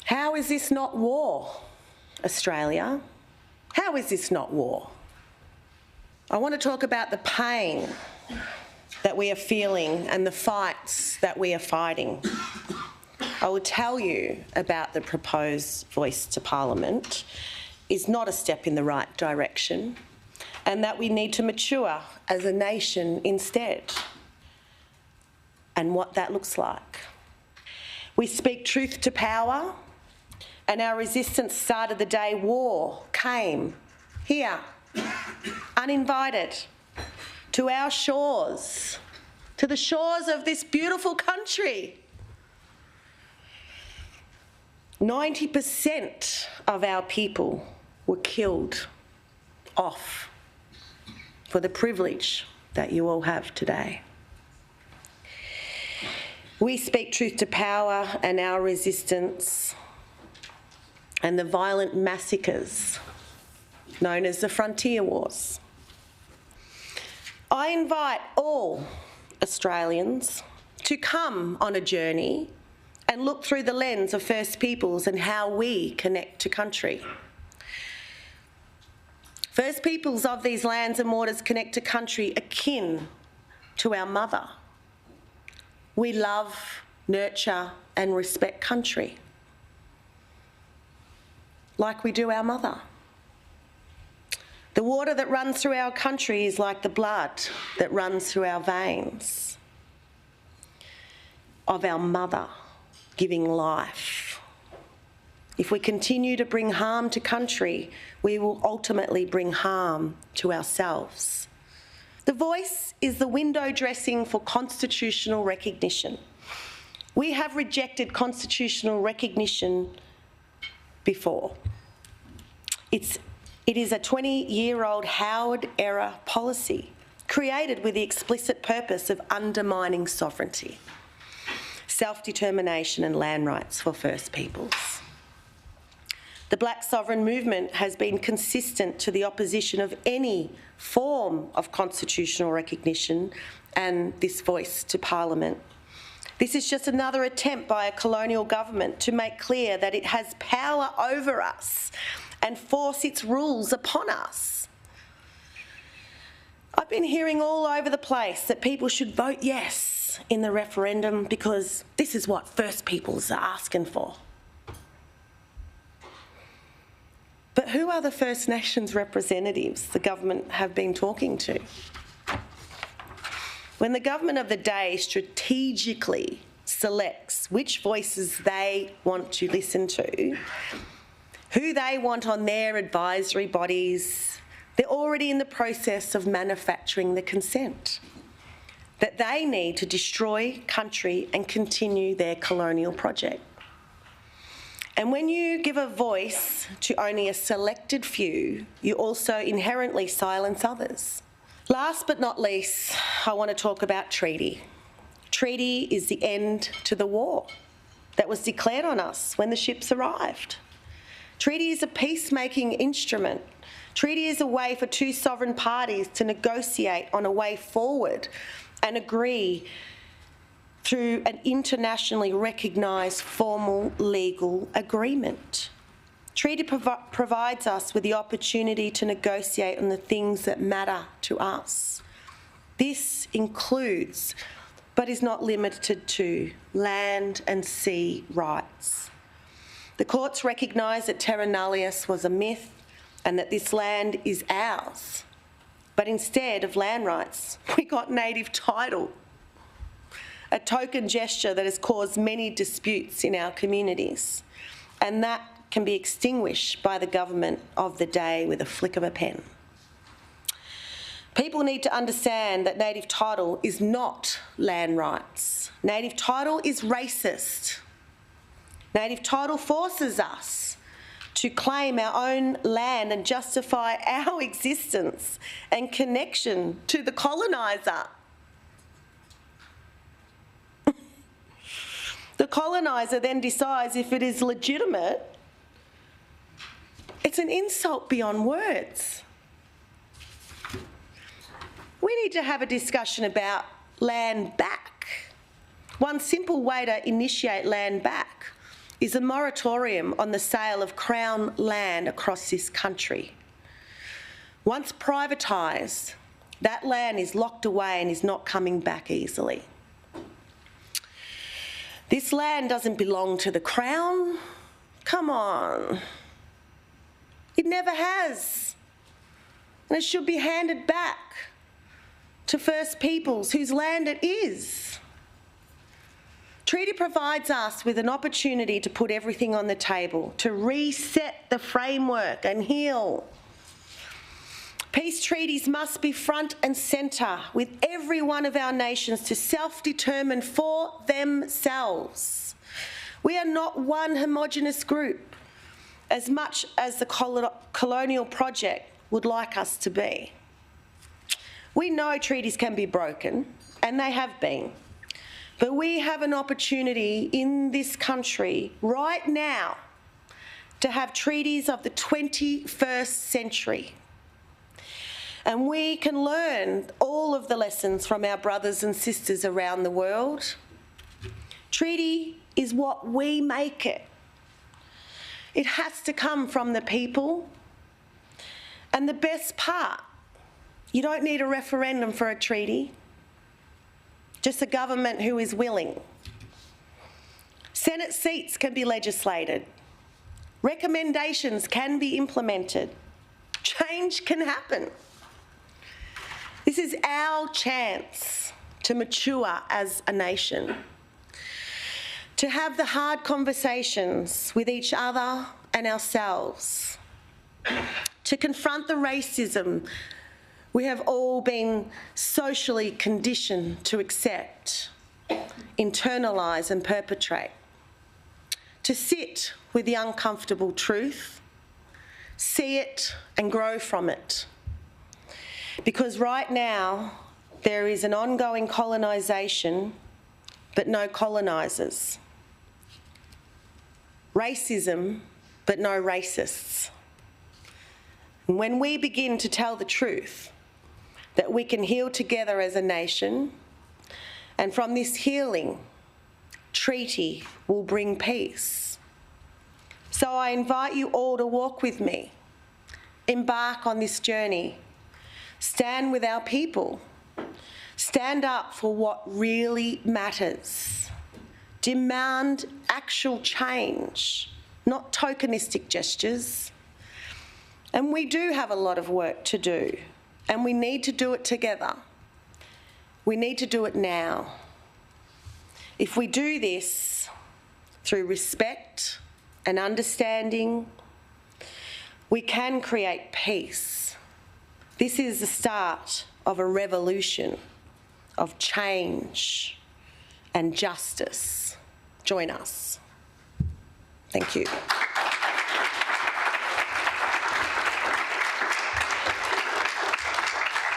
How is this not war, Australia? How is this not war? I want to talk about the pain that we are feeling and the fights that we are fighting. I will tell you about the proposed voice to Parliament is not a step in the right direction, and that we need to mature as a nation instead, and what that looks like. We speak truth to power, and our resistance started the day war came here, uninvited, to our shores, to the shores of this beautiful country. 90% of our people were killed off for the privilege that you all have today. We speak truth to power and our resistance and the violent massacres known as the Frontier Wars. I invite all Australians to come on a journey and look through the lens of First Peoples and how we connect to country. First Peoples of these lands and waters connect to country akin to our mother. We love, nurture and respect country like we do our mother. The water that runs through our country is like the blood that runs through our veins of our mother giving life. If we continue to bring harm to country, we will ultimately bring harm to ourselves. The voice is the window dressing for constitutional recognition. We have rejected constitutional recognition before. It is a 20-year-old Howard-era policy created with the explicit purpose of undermining sovereignty, self-determination and land rights for First Peoples. The Black Sovereign movement has been consistent to the opposition of any form of constitutional recognition and this voice to Parliament. This is just another attempt by a colonial government to make clear that it has power over us and force its rules upon us. I've been hearing all over the place that people should vote yes in the referendum because this is what First Peoples are asking for. But who are the First Nations representatives the government have been talking to? When the government of the day strategically selects which voices they want to listen to, who they want on their advisory bodies, they're already in the process of manufacturing the consent that they need to destroy country and continue their colonial project. And when you give a voice to only a selected few, you also inherently silence others. Last but not least, I want to talk about treaty. Treaty is the end to the war that was declared on us when the ships arrived. Treaty is a peacemaking instrument. Treaty is a way for two sovereign parties to negotiate on a way forward and agree through an internationally recognised formal legal agreement. Treaty provides us with the opportunity to negotiate on the things that matter to us. This includes, but is not limited to, land and sea rights. The courts recognise that terra nullius was a myth and that this land is ours. But instead of land rights, we got native title, a token gesture that has caused many disputes in our communities, and that can be extinguished by the government of the day with a flick of a pen. People need to understand that native title is not land rights. Native title is racist. Native title forces us to claim our own land and justify our existence and connection to the coloniser. The coloniser then decides if it is legitimate. It's an insult beyond words. We need to have a discussion about land back. One simple way to initiate land back is a moratorium on the sale of Crown land across this country. Once privatised, that land is locked away and is not coming back easily. This land doesn't belong to the Crown. Come on. It never has. And it should be handed back to First Peoples, whose land it is. Treaty provides us with an opportunity to put everything on the table, to reset the framework and heal. Peace treaties must be front and centre with every one of our nations to self-determine for themselves. We are not one homogenous group, as much as the colonial project would like us to be. We know treaties can be broken, and they have been. But we have an opportunity in this country right now to have treaties of the 21st century. And we can learn all of the lessons from our brothers and sisters around the world. Treaty is what we make it. It has to come from the people. And the best part, you don't need a referendum for a treaty. Just a government who is willing. Senate seats can be legislated. Recommendations can be implemented. Change can happen. This is our chance to mature as a nation, to have the hard conversations with each other and ourselves, to confront the racism we have all been socially conditioned to accept, internalise and perpetrate. To sit with the uncomfortable truth, see it and grow from it. Because right now, there is an ongoing colonisation, but no colonisers. Racism, but no racists. And when we begin to tell the truth, that we can heal together as a nation, and from this healing, treaty will bring peace. So I invite you all to walk with me, embark on this journey, stand with our people, stand up for what really matters, demand actual change, not tokenistic gestures. And we do have a lot of work to do. And we need to do it together. We need to do it now. If we do this through respect and understanding, we can create peace. This is the start of a revolution, of change and justice. Join us. Thank you.